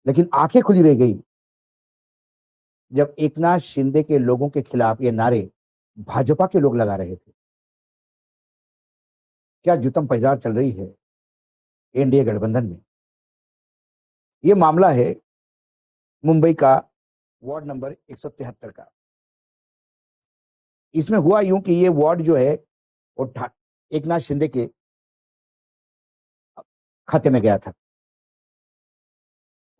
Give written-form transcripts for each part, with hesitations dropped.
लेकिन आंखें खुली रह गई जब एकनाथ शिंदे के लोगों के खिलाफ ये नारे भाजपा के लोग लगा रहे थे। क्या जुतम पैजार चल रही है एनडीए गठबंधन में। ये मामला है मुंबई का वार्ड नंबर 173 का। इसमें हुआ यूं कि ये वार्ड जो है वो एकनाथ शिंदे के खाते में गया था।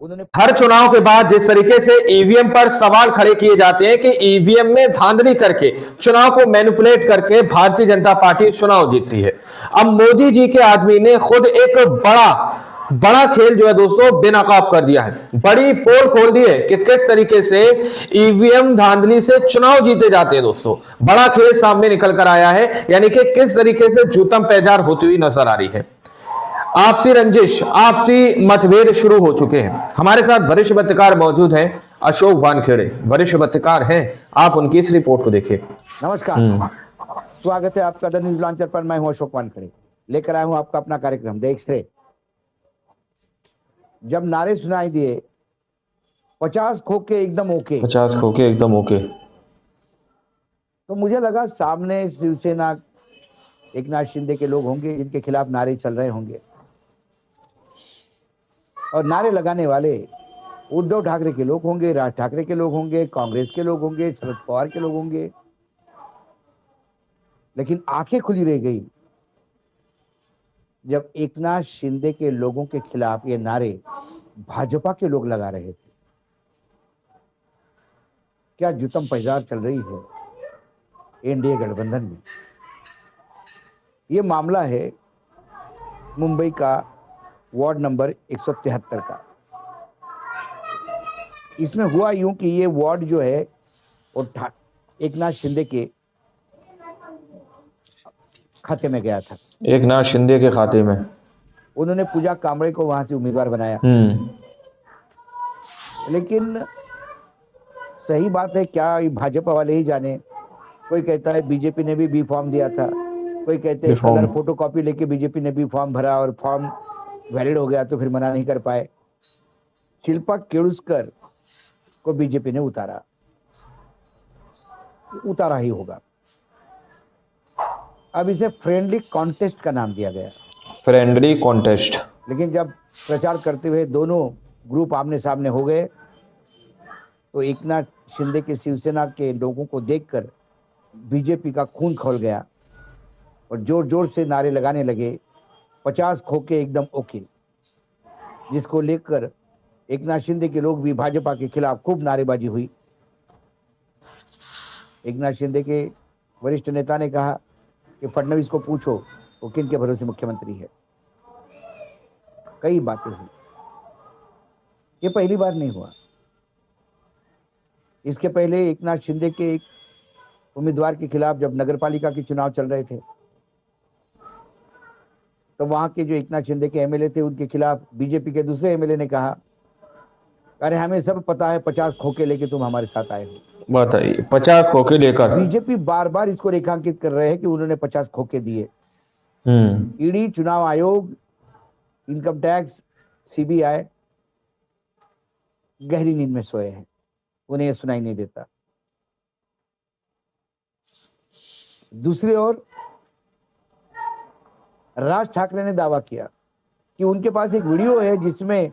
उन्होंने हर चुनाव के बाद जिस तरीके से ईवीएम पर सवाल खड़े किए जाते हैं कि ईवीएम में धांधली करके चुनाव को मैनिपुलेट करके भारतीय जनता पार्टी चुनाव जीतती है, अब मोदी जी के आदमी ने खुद एक बड़ा खेल जो है दोस्तों बेनकाब कर दिया है। बड़ी पोल खोल दी है कि किस तरीके से ईवीएम धांधली से चुनाव जीते जाते हैं। दोस्तों बड़ा खेल सामने निकल कर आया है, यानी कि किस तरीके से जूतम पैजार होती हुई नजर आ रही है। आपसी रंजिश, आपसी मतभेद शुरू हो चुके हैं। हमारे साथ वरिष्ठ पत्रकार मौजूद हैं, अशोक वानखेड़े वरिष्ठ पत्रकार हैं। आप उनकी इस रिपोर्ट को देखिए। नमस्कार, स्वागत है आपका द न्यूज लॉन्चर पर। मैं हूं अशोक वानखेड़े, लेकर आया हूं आपका अपना कार्यक्रम द एक्सरे। जब नारे सुनाई दिए 50 खोके एकदम ओके, 50 खोके एकदम ओके, तो मुझे लगा सामने शिवसेना एकनाथ शिंदे के लोग होंगे जिनके खिलाफ नारे चल रहे होंगे, और नारे लगाने वाले उद्धव ठाकरे के लोग होंगे, राज ठाकरे के लोग होंगे, कांग्रेस के लोग होंगे, शरद पवार के लोग होंगे। लेकिन आंखें खुली रह गई जब एकनाथ शिंदे के लोगों के खिलाफ ये नारे भाजपा के लोग लगा रहे थे। क्या जुतम पैजार चल रही है एनडीए गठबंधन में। ये मामला है मुंबई का वार्ड नंबर 173 का। इसमें हुआ यूं कि ये वार्ड जो है वो एकनाथ शिंदे के खाते में गया था। एकनाथ शिंदे के खाते में उन्होंने पूजा कामड़े को वहां से उम्मीदवार बनाया। लेकिन सही बात है क्या, भाजपा वाले ही जाने। कोई कहता है बीजेपी ने भी बी फॉर्म दिया था, कोई कहते हैं कलर फोटोकॉपी लेके बीजेपी ने भी फॉर्म भरा और फॉर्म वैलिड हो गया तो फिर मना नहीं कर पाए। शिल्पा केळुस्कर को बीजेपी ने उतारा ही होगा। अब इसे फ्रेंडली कॉन्टेस्ट का नाम दिया गया, फ्रेंडली कॉन्टेस्ट। लेकिन जब प्रचार करते हुए दोनों ग्रुप आमने सामने हो गए तो एकनाथ शिंदे के शिवसेना के लोगों को देखकर बीजेपी का खून खौल गया और जोर जोर से नारे लगाने लगे 50 खोके एकदम ओके, जिसको लेकर एकनाथ शिंदे के लोग भी भाजपा के खिलाफ खूब नारेबाजी हुई। एकनाथ शिंदे के वरिष्ठ नेता ने कहा कि फडणवीस को पूछो वो किन के भरोसे मुख्यमंत्री है। कई बातें हुई, ये पहली बार नहीं हुआ। इसके पहले एकनाथ शिंदे के एक उम्मीदवार के खिलाफ जब नगरपालिका के चुनाव चल रहे थे तो वहां के जो एकनाथ शिंदे के एमएलए थे उनके खिलाफ बीजेपी के दूसरे एमएलए ने कहा, अरे हमें सब पता है 50 खोके लेके तुम हमारे साथ आए हो। बताइए 50 खोके लेकर। बीजेपी बार बार इसको रेखांकित कर रहे हैं कि उन्होंने 50 खोके दिए। ईडी, चुनाव आयोग, इनकम टैक्स, सीबीआई गहरी नींद में सोए हैं, उन्हें यह सुनाई नहीं देता। दूसरी ओर राज ठाकरे ने दावा किया कि उनके पास एक वीडियो है जिसमें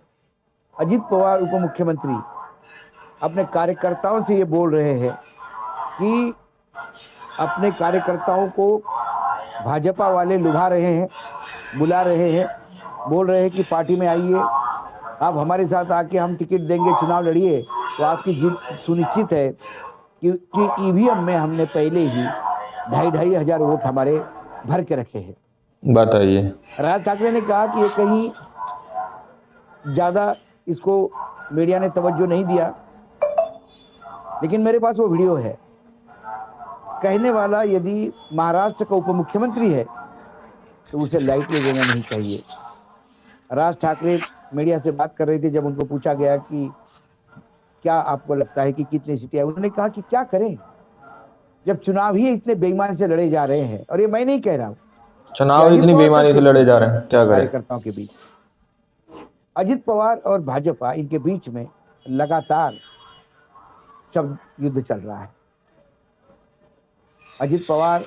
अजित पवार उप मुख्यमंत्री अपने कार्यकर्ताओं से ये बोल रहे हैं कि अपने कार्यकर्ताओं को भाजपा वाले लुभा रहे हैं, बुला रहे हैं, बोल रहे हैं कि पार्टी में आइए, आप हमारे साथ आके हम टिकट देंगे, चुनाव लड़िए तो आपकी जीत सुनिश्चित है। क्योंकि ईवीएम में हमने पहले ही 2,500 हजार वोट हमारे भर के रखे हैं। बताइए। राज ठाकरे ने कहा कि ये कहीं ज्यादा इसको मीडिया ने तवज्जो नहीं दिया, लेकिन मेरे पास वो वीडियो है। कहने वाला यदि महाराष्ट्र का उप मुख्यमंत्री है तो उसे लाइटली लेना नहीं चाहिए। राज ठाकरे मीडिया से बात कर रहे थे, जब उनको पूछा गया कि क्या आपको लगता है कि कितनी सीटें, उन्होंने कहा कि क्या करें जब चुनाव ही इतने बेईमान से लड़े जा रहे हैं। और ये मैं नहीं कह रहा हूं, चुनाव इतनी बेईमानी से लड़े जा रहे हैं, क्या करें कार्यकर्ताओं के बीच। अजित पवार और भाजपा इनके बीच में लगातार शब्द युद्ध चल रहा है। अजित पवार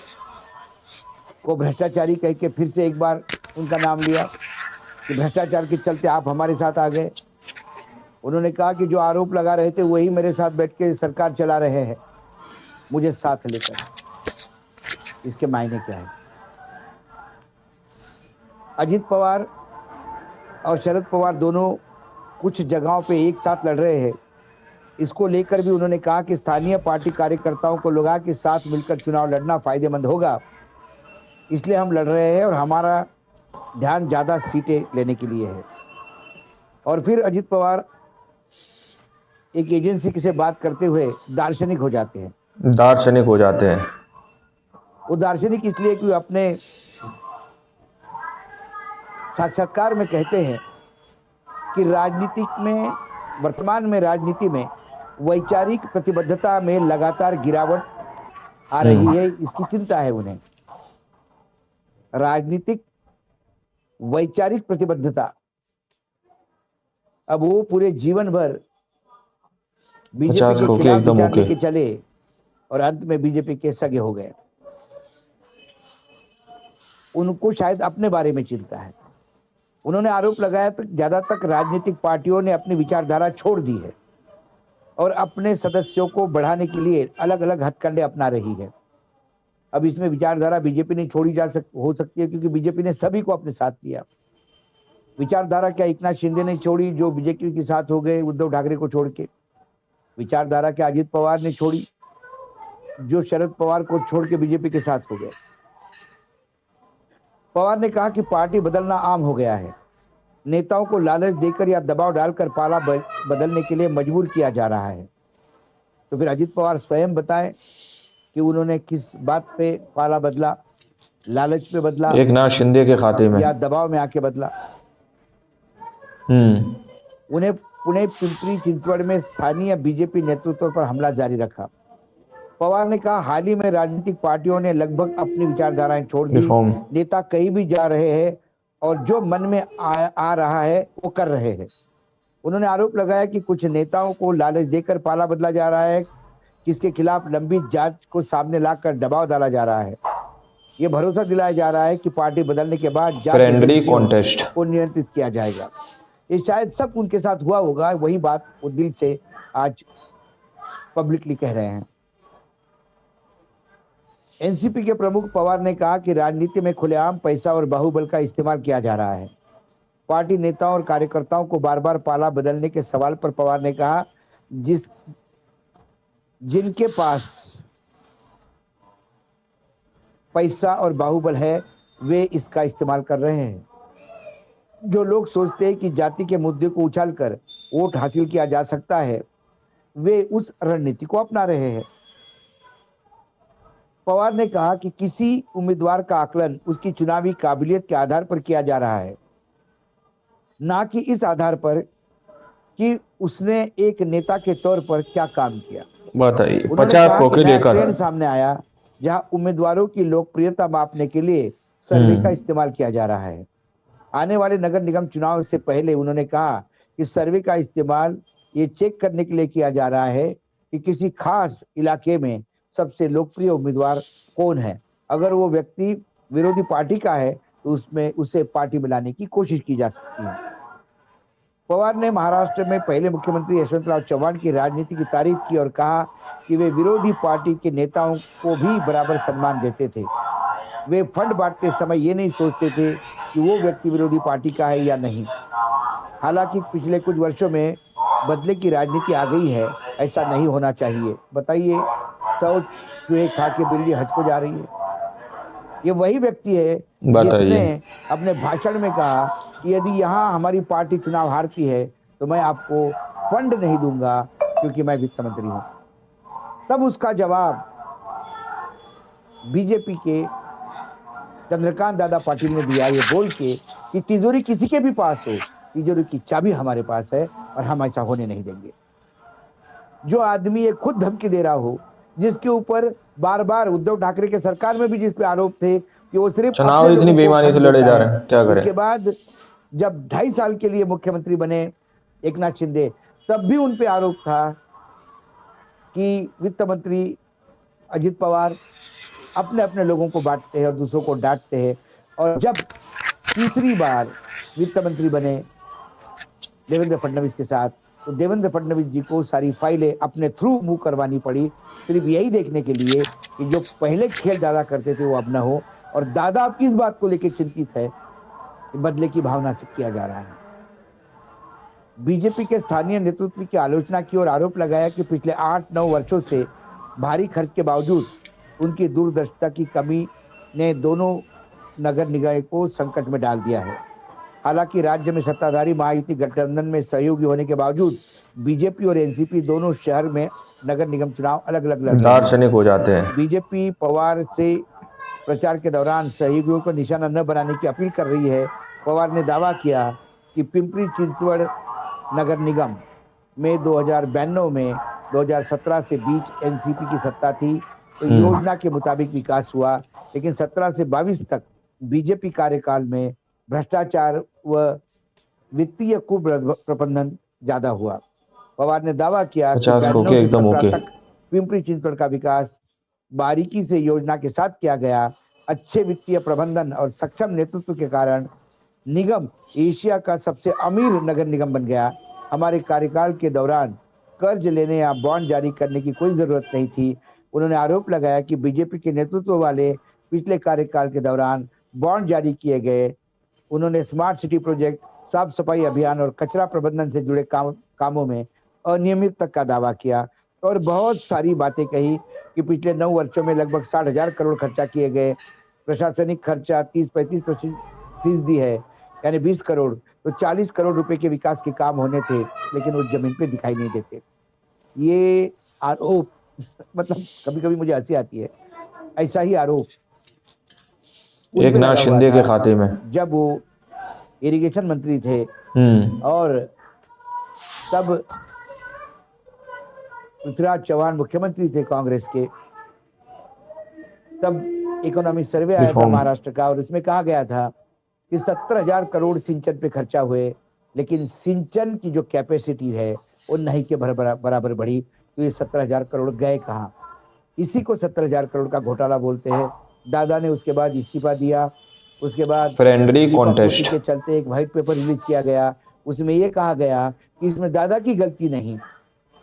को भ्रष्टाचारी कह के फिर से एक बार उनका नाम लिया कि भ्रष्टाचार के चलते आप हमारे साथ आ गए। उन्होंने कहा कि जो आरोप लगा रहे थे वही मेरे साथ बैठ के सरकार चला रहे हैं मुझे साथ लेकर। इसके मायने क्या है? अजित पवार और शरद पवार दोनों कुछ जगहों पे एक साथ लड़ रहे हैं। इसको लेकर भी उन्होंने कहा कि स्थानीय पार्टी कार्यकर्ताओं को लगा कि साथ मिलकर चुनाव लड़ना फायदेमंद होगा, इसलिए हम लड़ रहे हैं और हमारा ध्यान ज्यादा सीटें लेने के लिए है। और फिर अजित पवार एक एजेंसी से बात करते हुए दार्शनिक हो जाते हैं। दार्शनिक हो जाते हैं। वो दार्शनिक इसलिए कि अपने साक्षात्कार में कहते हैं कि राजनीतिक में, वर्तमान में राजनीति में वैचारिक प्रतिबद्धता में लगातार गिरावट आ रही है, इसकी चिंता है उन्हें। राजनीतिक वैचारिक प्रतिबद्धता, अब वो पूरे जीवन भर बीजेपी के खिलाफ विचार लेके चले और अंत में बीजेपी के सगे हो गए। उनको शायद अपने बारे में चिंता है। उन्होंने आरोप लगाया कि ज्यादातर राजनीतिक पार्टियों ने अपनी विचारधारा छोड़ दी है और अपने सदस्यों को बढ़ाने के लिए अलग अलग हथकंडे अपना रही है। अब इसमें विचारधारा बीजेपी ने छोड़ी हो सकती है क्योंकि बीजेपी ने सभी को अपने साथ लिया। विचारधारा क्या एकनाथ शिंदे ने छोड़ी जो बीजेपी के साथ हो गए उद्धव ठाकरे को छोड़ के? विचारधारा क्या अजित पवार ने छोड़ी जो शरद पवार को छोड़ के बीजेपी के साथ हो गए? पवार ने कहा कि पार्टी बदलना आम हो गया है। नेताओं को लालच देकर या दबाव डालकर पाला बदलने के लिए मजबूर किया जा रहा है। तो फिर अजित पवार स्वयं बताएं कि उन्होंने किस बात पे पाला बदला, लालच पे बदला, एकनाथ शिंदे के खाते में, या दबाव में आके बदला? उन्हें पुणे पिंपरी चिंचवड़ में स्थानीय बीजेपी नेतृत्व पर हमला जारी रखा। पवार ने कहा हाल ही में राजनीतिक पार्टियों ने लगभग अपनी विचारधाराएं छोड़ दी। नेता कहीं भी जा रहे हैं और जो मन में आ रहा है वो कर रहे हैं। उन्होंने आरोप लगाया कि कुछ नेताओं को लालच देकर पाला बदला जा रहा है, जिसके खिलाफ लंबी जांच को सामने लाकर दबाव डाला जा रहा है। ये भरोसा दिलाया जा रहा है कि पार्टी बदलने के बाद फ्रेंडली कॉन्टेस्ट को नियंत्रित किया जाएगा। ये शायद सब उनके साथ हुआ होगा, वही बात वो दिल से आज पब्लिकली कह रहे हैं। एनसीपी के प्रमुख पवार ने कहा कि राजनीति में खुलेआम पैसा और बाहुबल का इस्तेमाल किया जा रहा है। पार्टी नेताओं और कार्यकर्ताओं को बार बार पाला बदलने के सवाल पर पवार ने कहा जिनके पास पैसा और बाहुबल है वे इसका इस्तेमाल कर रहे हैं। जो लोग सोचते हैं कि जाति के मुद्दे को उछालकर वोट हासिल किया जा सकता है वे उस रणनीति को अपना रहे हैं। पवार ने कहा कि किसी उम्मीदवार का आकलन उसकी चुनावी काबिलियत के आधार पर किया जा रहा है, ना कि इस आधार पर कि उसने एक नेता के तौर पर क्या काम किया। बताइए 50 खोखे लेकर सामने आया जहां उम्मीदवारों की लोकप्रियता मापने के लिए सर्वे का इस्तेमाल किया जा रहा है। आने वाले नगर निगम चुनाव से पहले उन्होंने कहा कि सर्वे का इस्तेमाल ये चेक करने के लिए किया जा रहा है कि किसी खास इलाके में सबसे लोकप्रिय उम्मीदवार कौन है। अगर वो व्यक्ति विरोधी पार्टी का है तो उसमें उसे पार्टी में लाने की कोशिश की जा सकती है। पवार ने महाराष्ट्र में पहले मुख्यमंत्री यशवंतराव चव्हाण की राजनीति की तारीफ की और कहा कि वे विरोधी पार्टी के नेताओं को भी बराबर सम्मान देते थे। वे फंड बांटते समय ये नहीं सोचते थे कि वो व्यक्ति विरोधी पार्टी का है या नहीं। हालांकि पिछले कुछ वर्षों में बदले की राजनीति आ गई है, ऐसा नहीं होना चाहिए। बताइए 100 चूहे खा के बिल्ली हज को जा रही है। ये वही व्यक्ति है जिसने अपने भाषण में कहा कि यदि यहाँ हमारी पार्टी चुनाव हारती है तो मैं आपको फंड नहीं दूंगा क्योंकि मैं वित्त मंत्री हूं। तब उसका जवाब बीजेपी के चंद्रकांत दादा पाटिल ने दिया ये बोल के कि तिजोरी किसी के भी पास हो, तिजोरी की चाबी हमारे पास है और हम ऐसा होने नहीं देंगे। जो आदमी ये खुद धमकी दे रहा हो, जिसके ऊपर बार बार उद्धव ठाकरे के सरकार में भी जिस पे आरोप थे कि वो सिर्फ चुनाव इतनी बेईमानी से लड़े जा रहे हैं, क्या करें। उसके बाद जब 2.5 साल के लिए मुख्यमंत्री बने एक नाथ शिंदे, तब भी उन पे आरोप था कि वित्त मंत्री अजित पवार अपने अपने लोगों को बांटते हैं और दूसरों को डांटते हैं। और जब तीसरी बार वित्त मंत्री बने देवेंद्र फडणवीस के साथ, तो देवेंद्र फडणवीस जी को सारी फाइलें अपने थ्रू मूव करवानी पड़ी, सिर्फ यही देखने के लिए कि जो पहले खेल दादा करते थे वो अब न हो। और दादा अब इस बात को लेकर चिंतित है कि बदले की भावना से किया जा रहा है। बीजेपी के स्थानीय नेतृत्व की आलोचना की और आरोप लगाया कि पिछले 8-9 वर्षों से भारी खर्च के बावजूद उनकी दूरदर्शिता की कमी ने दोनों नगर निकाय को संकट में डाल दिया है। हालांकि राज्य में सत्ताधारी महायुति गठबंधन में सहयोगी होने के बावजूद बीजेपी और एनसीपी दोनों शहर में नगर निगम चुनाव अलग अलग लड़ रहे हैं। दार्शनिक हो जाते हैं। बीजेपी पवार से प्रचार के दौरान सहयोगियों को निशाना न बनाने की अपील कर रही है। पवार ने दावा किया कि पिंपरी चिंचवड़ नगर निगम में 2092 में 2017 से बीच एनसीपी की सत्ता थी, तो योजना के मुताबिक विकास हुआ, लेकिन 17 से 22 तक बीजेपी कार्यकाल में भ्रष्टाचार व वित्तीय कुप्रबंधन ज्यादा हुआ। पवार ने दावा किया कि 92 से 17 तक पिंपरी चिंचवड़ का विकास बारीकी से योजना के साथ किया गया। अच्छे वित्तीय प्रबंधन और सक्षम नेतृत्व के कारण निगम एशिया का सबसे अमीर नगर निगम बन गया। हमारे कार्यकाल के दौरान कर्ज लेने या बॉन्ड जारी करने की कोई जरूरत नहीं थी। उन्होंने आरोप लगाया कि बीजेपी के नेतृत्व वाले पिछले कार्यकाल के दौरान बॉन्ड जारी किए गए। उन्होंने स्मार्ट सिटी प्रोजेक्ट, साफ सफाई अभियान और कचरा प्रबंधन से जुड़े कामों में अनियमितता का दावा किया और बहुत सारी बातें कही कि पिछले 9 वर्षों में लगभग 60,000 करोड़ खर्चा किए गए। प्रशासनिक खर्चा 30-35% है, यानी 20 करोड़, तो 40 करोड़ रुपए के विकास के काम होने थे, लेकिन वो जमीन पे दिखाई नहीं देते। ये आरोप मतलब कभी कभी मुझे हंसी आती है। ऐसा ही आरोप एक नाथ शिंदे के खाते में जब वो इरिगेशन मंत्री थे और तब पृथ्वीराज चौहान मुख्यमंत्री थे कांग्रेस के। तब इकोनॉमिक सर्वे आया था महाराष्ट्र का और उसमें कहा गया था कि 17,000 करोड़ सिंचन पे खर्चा हुए, लेकिन सिंचन की जो कैपेसिटी है वो नहीं के बराबर बढ़ी। तो ये 17,000 करोड़ गए कहाँ? इसी को 17,000 करोड़ का घोटाला बोलते हैं। दादा ने उसके बाद इस्तीफा दिया। उसके बाद फ्रेंडली कॉन्टेस्ट के चलते एक व्हाइट पेपर रिलीज किया गया। उसमें ये कहा गया कि इसमें दादा की गलती नहीं,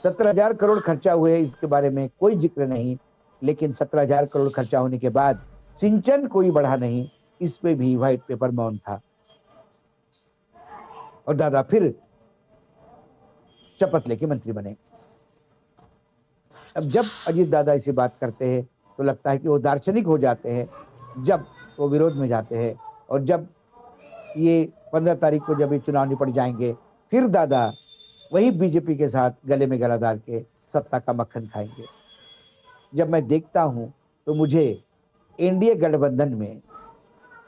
17,000 करोड़ खर्चा हुए, इसके बारे में कोई जिक्र नहीं, लेकिन 17,000 करोड़ खर्चा होने के बाद सिंचन कोई बढ़ा नहीं, इस पे भी व्हाइट पेपर मौन था। और दादा फिर शपथ लेके मंत्री बने। अब जब अजीत दादा ऐसी बात करते हैं तो लगता है कि वो दार्शनिक हो जाते हैं, जब वो विरोध में जाते हैं। और जब ये 15 तारीख को जब ये चुनाव निपट जाएंगे, फिर दादा वही बीजेपी के साथ गले में गला डाल के सत्ता का मक्खन खाएंगे। जब मैं देखता हूं तो मुझे एनडीए गठबंधन में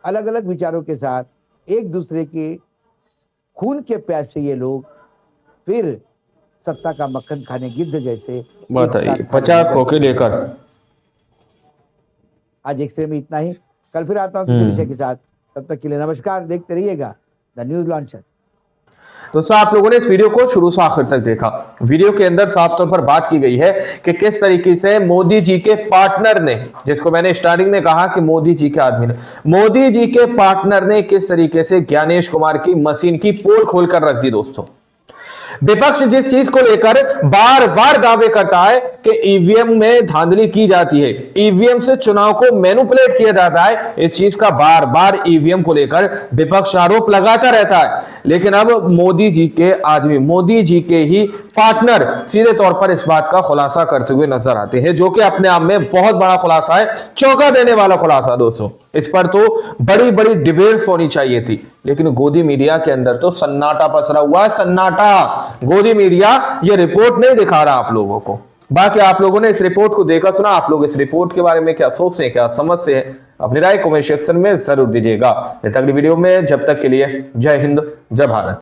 अलग अलग विचारों के साथ एक दूसरे के खून के प्यास से ये लोग फिर सत्ता का मक्खन खाने गिद्ध जैसे बताइए 50 खोखे लेकर। आज एक्सरे में इतना ही, कल फिर आता हूँ किसी विषय के साथ। तब तक के लिए नमस्कार, देखते रहिएगा द न्यूज लॉन्चर। दोस्तों, आप लोगों ने इस वीडियो को शुरू से आखिर तक देखा। वीडियो के अंदर साफ तौर पर बात की गई है कि किस तरीके से मोदी जी के पार्टनर ने, जिसको मैंने स्टार्टिंग में कहा कि मोदी जी के आदमी ने, मोदी जी के पार्टनर ने किस तरीके से ज्ञानेश कुमार की मशीन की पोल खोलकर रख दी। दोस्तों, विपक्ष जिस चीज को लेकर बार बार दावे करता है कि ईवीएम में धांधली की जाती है, ईवीएम से चुनाव को मैनिपुलेट किया जाता है, इस चीज का बार बार ईवीएम को लेकर विपक्ष आरोप लगाता रहता है। लेकिन अब मोदी जी के आदमी, मोदी जी के ही पार्टनर सीधे तौर पर इस बात का खुलासा करते हुए नजर आते हैं, जो कि अपने आप में बहुत बड़ा खुलासा है, चौंका देने वाला खुलासा। दोस्तों, इस पर तो बड़ी बड़ी डिबेट्स होनी चाहिए थी, लेकिन गोदी मीडिया के अंदर तो सन्नाटा पसरा हुआ है, सन्नाटा। गोदी मीडिया ये रिपोर्ट नहीं दिखा रहा आप लोगों को। बाकी आप लोगों ने इस रिपोर्ट को देखा सुना, आप लोग इस रिपोर्ट के बारे में क्या सोचते हैं, क्या समझते हैं, अपनी राय कमेंट सेक्शन में जरूर दीजिएगा। अगली वीडियो में, जब तक के लिए जय हिंद, जय भारत।